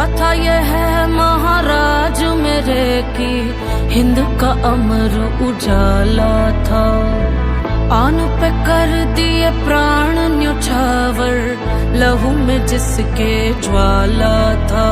गाथा ये है महाराज मेरे की, हिंद का अमर उजाला था। आन पे कर दिए प्राण न्योछावर, लहू में जिसके ज्वाला था।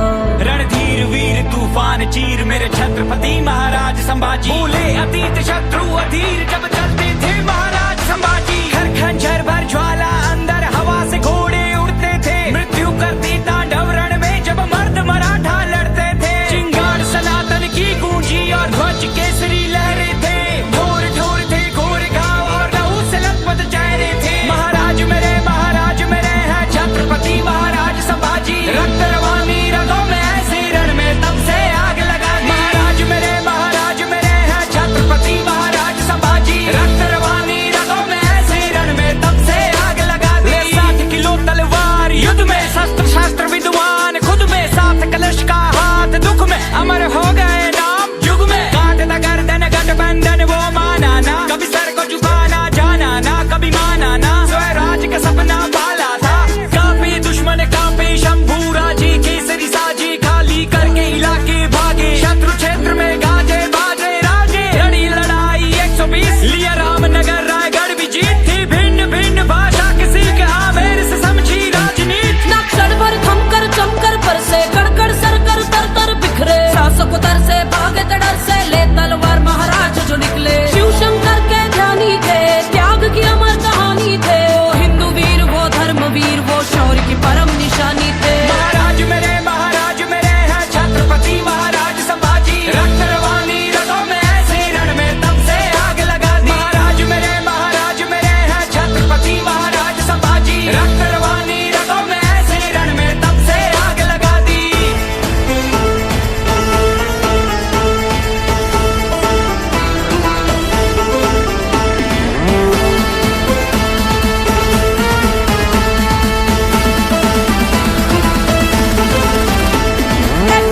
रणधीर वीर तूफान चीर मेरे छत्रपति महाराज संभाजी, भूले अतीत शत्रु अधीर जब चलते थे महाराज संभाजी। हर खंजर भर ज्वाला अंदर हवा से घोड़े उड़ते थे, मृत्यु करती तांडव रण में जब मर्द मराठा लड़ते थे। चिंगार सनातन की गूंजी और ध्वज केसरी लहरे थे, ढोर ढोर थे घोर घाव और लहू से लथपथ चेहरे थे। महाराज मेरे हैं छत्रपति महाराज संभाजी, रक्त रवानी रगों में ऐसे रण में तब से आग लगा दी। महाराज मेरे हैं छत्रपति महाराज संभाजी, रक्त रवानी रगों में ऐसे रण में तब से आग लगा दी। 60 किलो तलवार युद्ध में, शस्त्र शास्त्र विद्वान खुद में, साथ कलश का हाथ दुख में, अमर हो गए नाम युग में। काटता गर्दन गठबंधन वो माना ना, कभी सर को झुकाना जाना ना, कभी माना ना, स्वराज का सपना पाला था। कांपे दुश्मन कांपे शंभू राजी, केसरी साजी खाली करके इलाके भागे। शत्रु क्षेत्र में गाजे बाजे राजे, लड़ी लड़ाई 120, लिया रामनगर रायगढ़ भी जीत थी। भिन्न भिन्न भाषा किसी के आमेर से समझी राजनीति, नक्सड़ पर थमकर जमकर बरसे, कड़कड़ सरकर तर तर बिखरे। शासक उतर से भागे डर से, ले तलवार महाराज जो निकले। शिव शंकर के ध्यानी थे, त्याग की अमर कहानी थे। वो हिंदू वीर, वो धर्म वीर, वो शौर्य की परम निशानी थे। महाराज मेरे हैं छत्रपति महाराज संभाजी, रक्त रवानी रगों में ऐसे रण में तब से आग लगा दी। महाराज मेरे हैं छत्रपति महाराज संभाजी, रक्त रवानी रगों में ऐसे रण में तब से आग लगा दी।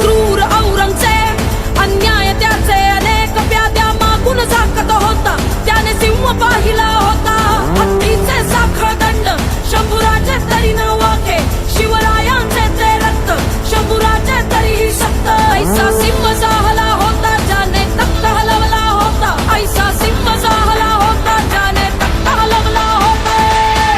क्रूर औरंगजेब अन्याय त्याचे अनेक व्याध्या मागून झाकत होता, त्याने सिंह पाहिला होता। हत्तीचे साखळ दंड शंभूराजे तरी न वाके, शिवरायांचे ते रक्त शंभूराजे तरीही शक्त। ऐसा सिंह जाहला होता ज्याने तख्त हलवला होता, ऐसा सिंह जाहला होता ज्याने तख्त हलवला होता।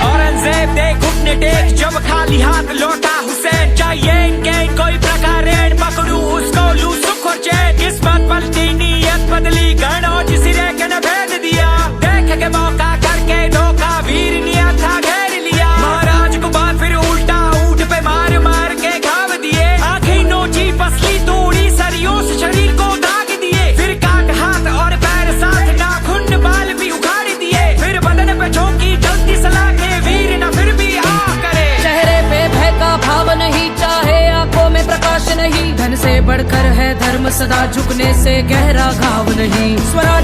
औरंगजेब दे घुटने टेक जब खाली हाथ लौटा हुसैन, चाहिए इनके कोई प्रकार ऋण पकड़ू उसको लू सुख और चैन। किस्मत पलटी नीयत बदली, गणों सिरे के न भेद दिया, देख के मौका करके धोखा वीर नियत था घेर लिया। महाराज को बात फिर उल्टा ऊंट पे मार मार के घाव दिए, आंखें नोची पसली तोड़ी सरियों से शरीर को दाग दिए। फिर काट हाथ और पैर साथ नाखून बाल भी उखाड़ दिए, फिर बदन पे झोंकी जल्दी सलाखे वीर न फिर भी आ करे। चेहरे पे भय का भाव नहीं, चाहे आंखों में प्रकाश नहीं, धन से बढ़कर है धर्म सदा झुकने से गहरा घाव नहीं। स्वराज